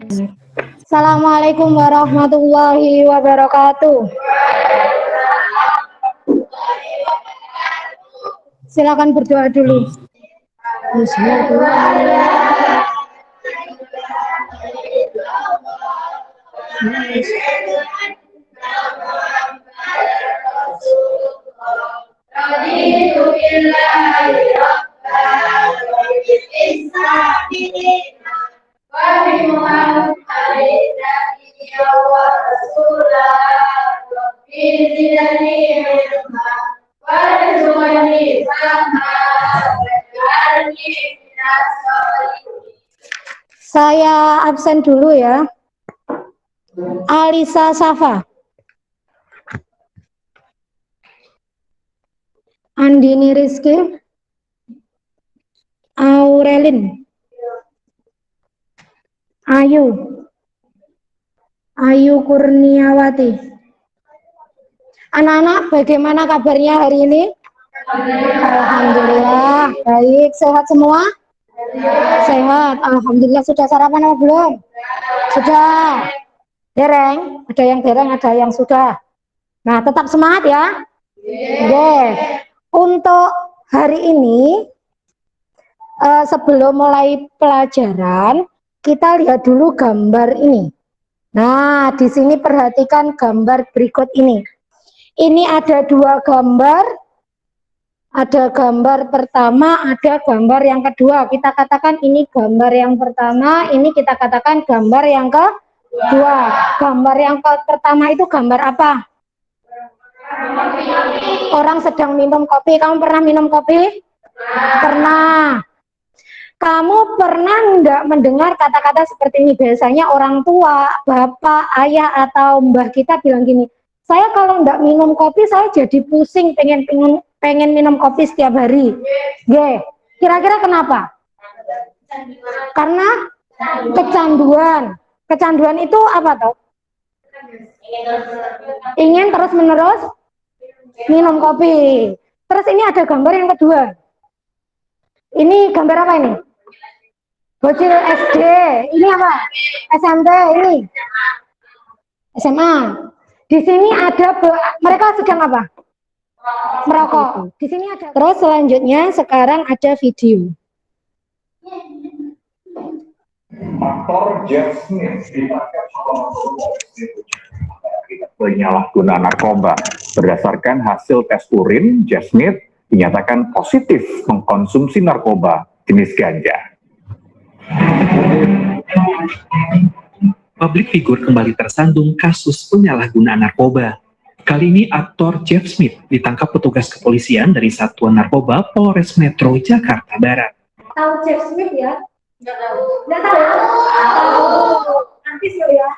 Assalamualaikum warahmatullahi wabarakatuh. Silakan berdoa dulu. Saya absen dulu ya. Alisa Safa, Andini Rizky, Aurelin, Ayu Kurniawati. Anak-anak, bagaimana kabarnya hari ini? Alhamdulillah, baik. Sehat semua? Sehat, alhamdulillah. Sudah sarapan apa belum? Sudah. Dereng, ada yang dereng, ada yang sudah. Nah, tetap semangat ya. Untuk hari ini, sebelum mulai pelajaran, kita lihat dulu gambar ini. Nah, di sini perhatikan gambar berikut ini. Ini ada dua gambar. Ada gambar pertama, ada gambar yang kedua. Kita katakan ini gambar yang pertama, ini kita katakan gambar yang kedua. Gambar yang pertama itu gambar apa? Orang sedang minum kopi. Kamu pernah minum kopi? Pernah. Kamu pernah nggak mendengar kata-kata seperti ini? Biasanya orang tua, bapak, ayah, atau mbah kita bilang gini, saya kalau nggak minum kopi, saya jadi pusing, pengen minum kopi setiap hari. Kira-kira kenapa? Karena kecanduan. Kecanduan itu apa toh? Ingin terus-menerus minum kopi. Terus ini ada gambar yang kedua. Ini gambar apa ini? Bocil SD. Ini apa? SMP. Ini SMA. Di sini ada mereka sedang apa? Merokok. Di sini ada. Terus selanjutnya sekarang ada video. Aktor Jeff Smith penyalahguna narkoba. Berdasarkan hasil tes urin, Jeff Smith dinyatakan positif mengkonsumsi narkoba jenis ganja. Publik figur kembali tersandung kasus penyalahgunaan narkoba. Kali ini aktor Jeff Smith ditangkap petugas kepolisian dari Satuan Narkoba Polres Metro Jakarta Barat. Tahu Jeff Smith ya? Nggak tahu. Nggak tahu? Tahu. Artis ya?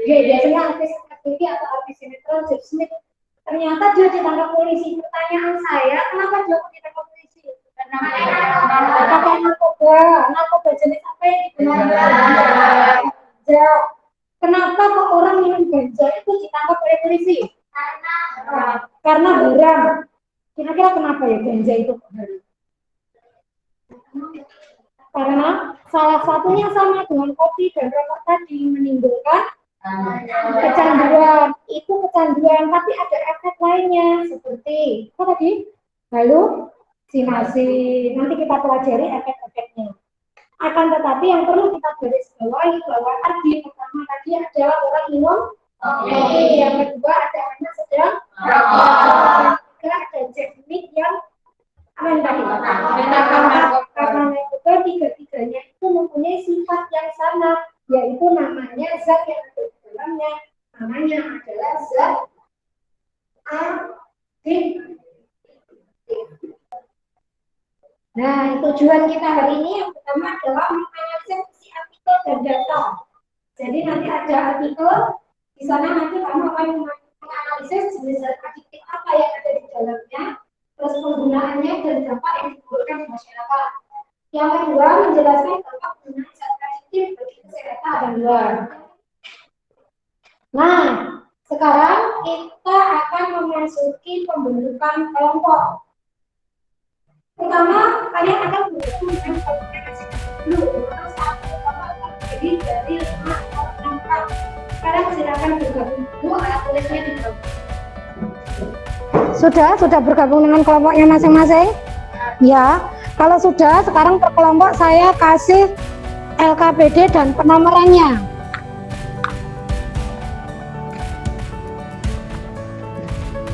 Biasanya artis TV atau artis sinetron Jeff Smith. Ternyata dia ditangkap polisi. Pertanyaan saya, kenapa dia ditangkap polisi? Pakai narkoba jenis apa yang digunakan? Kenapa kok orang minum ganja itu ditangkap oleh polisi? Karena haram. Kira-kira kenapa ya ganja itu haram? Karena salah satunya sama dengan kopi dan rokok tadi, menimbulkan kecanduan. Itu kecanduan, tapi ada efek lainnya seperti apa tadi? Halusinasi. Nanti kita pelajari efek-efeknya. Akan tetapi yang perlu kita garis bawahi bahwa tadi pertama tadi adalah orang minum kopi, yang kedua ada anak sedang merokok, ketiga ada Jeff Smith yang karena narkoba tiga-tiganya itu mempunyai sifat yang sama, yaitu namanya zat yang ada di dalamnya, namanya adalah zat adiktif. Nah, tujuan kita hari ini yang pertama adalah menganalisis isi artikel dan data. Jadi nanti ada artikel, di sana nanti kamu akan menganalisis jenis zat adiktif apa yang ada di dalamnya, terus penggunaannya dan dampak yang ditimbulkan di masyarakat. Yang kedua, menjelaskan dampak penggunaan zat adiktif bagi kesehatan dan luar. Nah, sekarang kita akan memasuki pembentukan kelompok. Pertama, kalian akan bergabung dengan komunikasi dulu. Satu kelompok akan terdiri dari 5 kelompok. Sekarang silakan bergabung dulu, alat tulisnya digabung. Sudah bergabung dengan kelompoknya masing-masing? Ya, kalau sudah, sekarang per kelompok saya kasih LKPD dan penomorannya.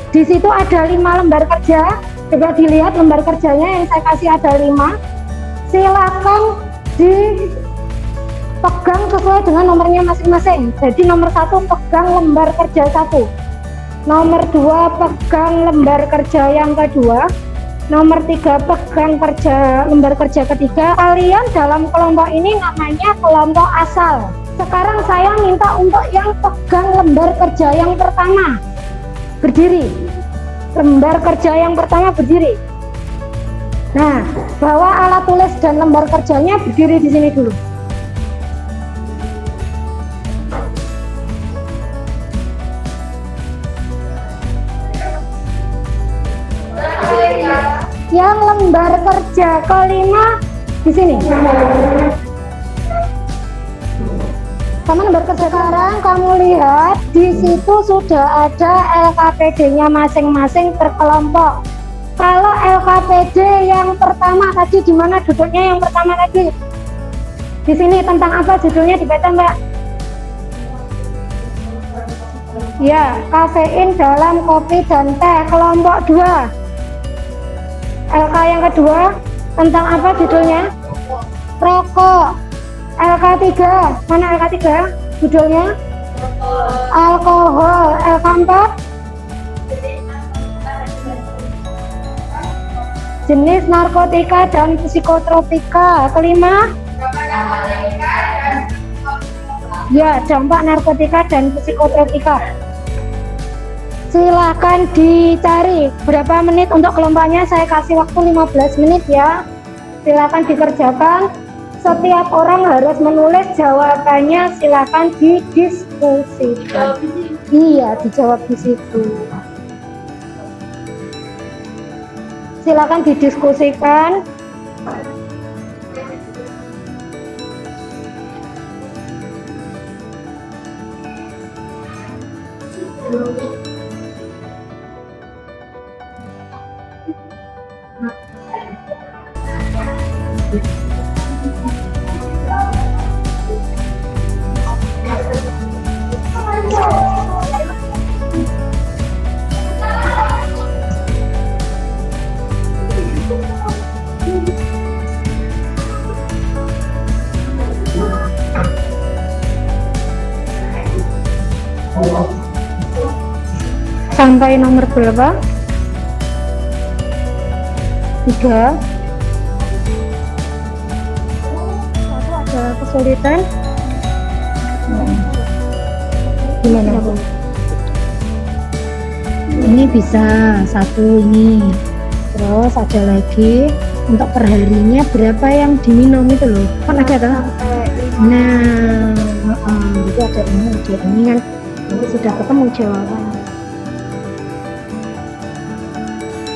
Di situ ada 5 lembar kerja. Coba dilihat lembar kerjanya yang saya kasih ada 5. Silakan dipegang sesuai dengan nomornya masing-masing. Jadi nomor 1 pegang lembar kerja 1. Nomor 2 pegang lembar kerja yang kedua. Nomor 3 pegang lembar kerja ketiga. Kalian dalam kelompok ini namanya kelompok asal. Sekarang saya minta untuk yang pegang lembar kerja yang pertama berdiri. Lembar kerja yang pertama berdiri. Nah, bawa alat tulis dan lembar kerjanya, berdiri di sini dulu. Yang lembar kerja kelima di sini. Sama lembar kerja. Sekarang kamu lihat di situ sudah ada LKPD-nya masing-masing per kelompok. Kalau LKPD yang pertama tadi di mana duduknya yang pertama tadi? Di sini tentang apa judulnya dibaca, Mbak? Ya, kafein dalam kopi dan teh kelompok 2. LK yang kedua tentang apa judulnya? Rokok. LK 3, mana LK 3? Judulnya? Alkohol. LK 4? Jenis narkotika dan psikotropika. Kelima? Ya, dampak narkotika dan psikotropika. Silahkan dicari berapa menit untuk kelompoknya. Saya kasih waktu 15 menit ya. Silahkan dikerjakan. Setiap orang harus menulis jawabannya. Silahkan didiskusikan. Iya, dijawab di situ. Silahkan didiskusikan. Sampai nomor berapa? 3. Satu ada kesulitan. Gimana, Bu? Ini bisa 1 ini. Terus ada lagi untuk perharinya berapa yang diminum itu loh. Kan ada kan? Nah, itu ada ini kan. Nanti sudah ketemu jawabannya.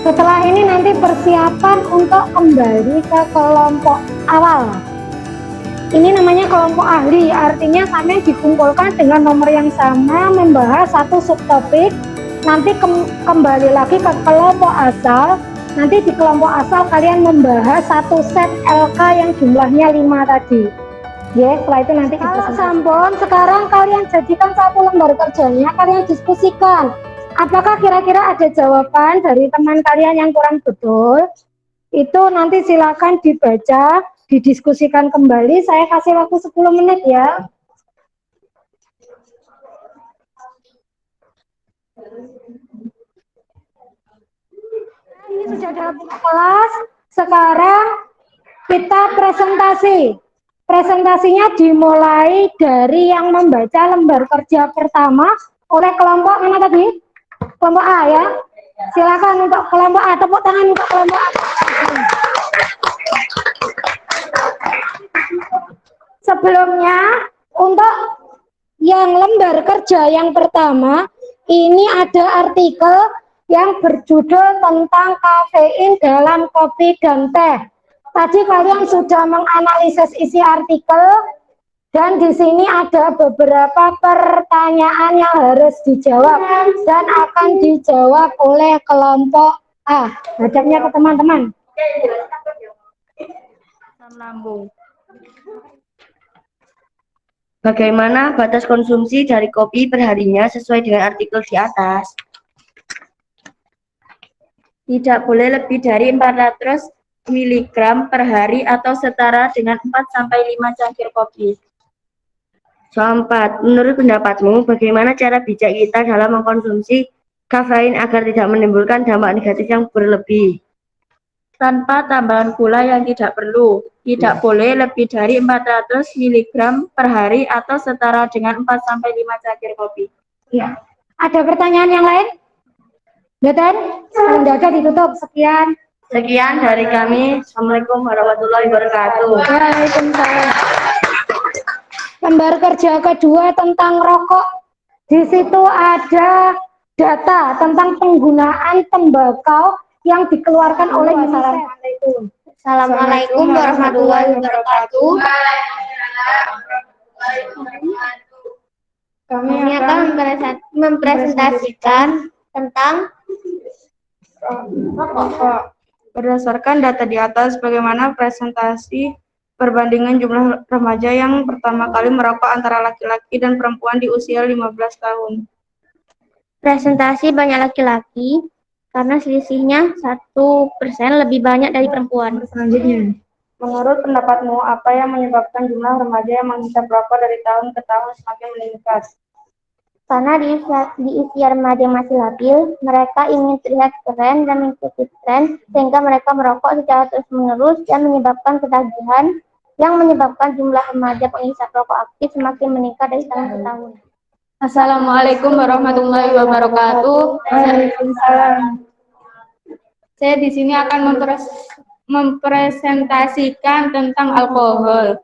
Setelah ini nanti persiapan untuk kembali ke kelompok awal. Ini namanya kelompok ahli, artinya sampai dikumpulkan dengan nomor yang sama, membahas satu subtopik. Nanti kembali lagi ke kelompok asal. Nanti di kelompok asal kalian membahas satu set LK yang jumlahnya 5 tadi. Ya, setelah itu nanti kita sampun. Sekarang kalian jadikan satu lembar kerjanya, kalian diskusikan. Apakah kira-kira ada jawaban dari teman kalian yang kurang betul? Itu nanti silakan dibaca, didiskusikan kembali. Saya kasih waktu 10 menit ya. Ini sudah dalam kelas. Sekarang kita presentasi. Presentasinya dimulai dari yang membaca lembar kerja pertama oleh kelompok mana tadi? Kelompok A ya. Silakan untuk kelompok A, tepuk tangan untuk kelompok A. Sebelumnya untuk yang lembar kerja yang pertama ini ada artikel yang berjudul tentang kafein dalam kopi dan teh. Tadi kalian sudah menganalisis isi artikel. Dan di sini ada beberapa pertanyaan yang harus dijawab dan akan dijawab oleh kelompok A. Hadapnya ke teman-teman. Lambung. Bagaimana batas konsumsi dari kopi perharinya sesuai dengan artikel di atas? Tidak boleh lebih dari 400 mg per hari atau setara dengan 4-5 cangkir kopi. Soal 4. Menurut pendapatmu, bagaimana cara bijak kita dalam mengkonsumsi kafein agar tidak menimbulkan dampak negatif yang berlebih? Tanpa tambahan gula yang tidak perlu. Tidak boleh lebih dari 400 mg per hari atau setara dengan 4-5 cangkir kopi. Ya. Ada pertanyaan yang lain? Betul? Tidak ada, ditutup. Sekian. Sekian dari kami. Assalamualaikum warahmatullahi wabarakatuh. Waalaikumsalam. Lembar kerja kedua tentang rokok. Di situ ada data tentang penggunaan tembakau yang dikeluarkan oleh masyarakat. Assalamualaikum warahmatullahi wabarakatuh. Kami Kami akan mempresentasikan tentang Rokok. Berdasarkan data di atas, bagaimana presentasi perbandingan jumlah remaja yang pertama kali merokok antara laki-laki dan perempuan di usia 15 tahun? presentasi banyak laki-laki karena selisihnya 1% lebih banyak dari perempuan. selanjutnya. Menurut pendapatmu, apa yang menyebabkan jumlah remaja yang menghisap rokok dari tahun ke tahun semakin meningkat? Karena di usia remaja yang masih labil, mereka ingin terlihat keren dan mengikuti tren, sehingga mereka merokok secara terus-menerus dan menyebabkan ketagihan yang menyebabkan jumlah remaja penghisap rokok aktif semakin meningkat dari tahun ke tahun. Assalamualaikum warahmatullahi wabarakatuh. Waalaikumsalam. Saya di sini akan mempresentasikan tentang alkohol.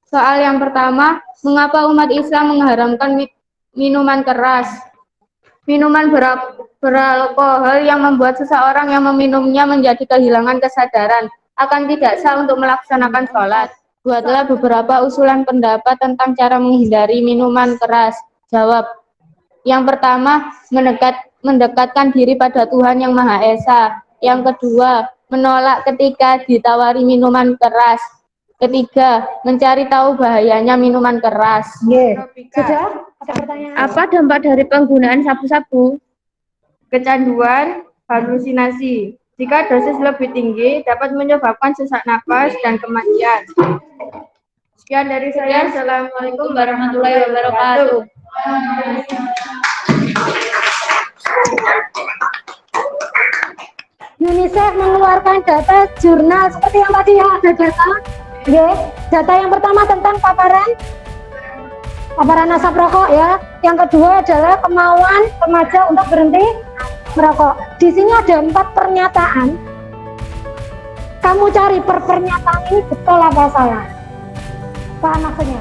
Soal yang pertama, mengapa umat Islam mengharamkan minuman keras? Minuman beralkohol yang membuat seseorang yang meminumnya menjadi kehilangan kesadaran akan tidak sah untuk melaksanakan sholat. Buatlah beberapa usulan pendapat tentang cara menghindari minuman keras. Jawab. Yang pertama, mendekatkan diri pada Tuhan Yang Maha Esa. Yang kedua, menolak ketika ditawari minuman keras. Ketiga, mencari tahu bahayanya minuman keras. Sudah? Ada pertanyaan? Apa dampak dari penggunaan sabu-sabu? Kecanduan, halusinasi. Jika dosis lebih tinggi, dapat menyebabkan sesak napas dan kematian. Sekian dari saya. Assalamualaikum warahmatullahi wabarakatuh. UNICEF mengeluarkan data jurnal seperti yang tadi ya, ada data. Data yang pertama tentang paparan asap rokok ya. Yang kedua adalah kemauan remaja untuk berhenti merokok. Di sini ada 4 pernyataan. Kamu cari per pernyataan ini betul apa salah? Apa maksudnya?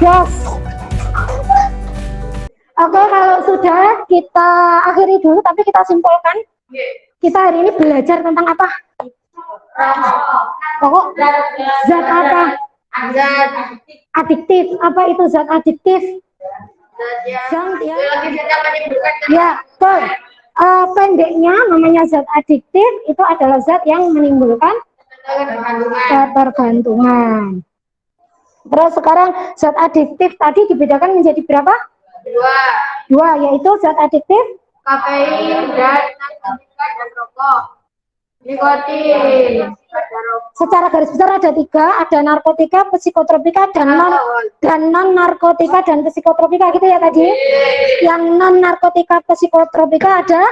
Yes. Oke, kalau sudah kita akhiri dulu, tapi kita simpulkan. Kita hari ini belajar tentang apa? Rokok. Zat apa? Zat Adiktif. Apa itu zat adiktif? Zat ya. Ya, betul. Pendeknya namanya zat adiktif itu adalah zat yang menimbulkan ketergantungan. Terus sekarang zat adiktif tadi dibedakan menjadi berapa? Dua, yaitu zat adiktif kafein dan narkotika dan rokok. Nikotin. secara garis besar ada 3, ada narkotika, psikotropika, dan non narkotika dan psikotropika gitu ya tadi. Yang non narkotika psikotropika ada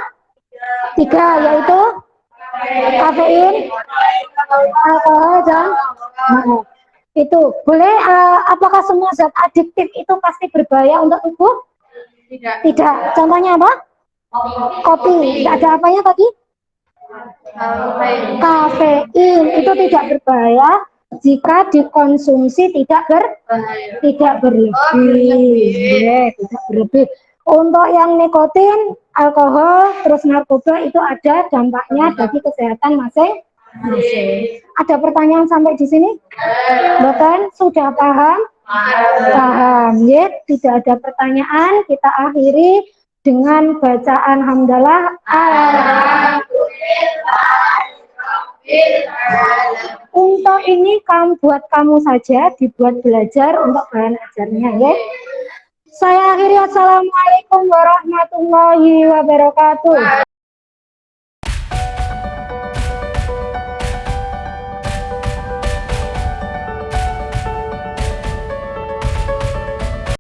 3, yaitu kafein, alkohol, dan itu. Boleh apakah semua zat adiktif itu pasti berbahaya untuk tubuh? Tidak. Contohnya apa? Kopi. Tidak ada apanya tadi? Kafein itu tidak berbahaya jika dikonsumsi tidak berlebih. Tidak berlebih. Untuk yang nikotin, alkohol, terus narkoba itu ada dampaknya bagi kesehatan masing-masing. Ada pertanyaan sampai di sini? Bahkan sudah paham? Paham, ya. Tidak ada pertanyaan. Kita akhiri dengan bacaan hamdalah. Untuk ini buat kamu saja, dibuat belajar untuk bahan ajarnya, ya. Saya akhiri, assalamualaikum warahmatullahi wabarakatuh.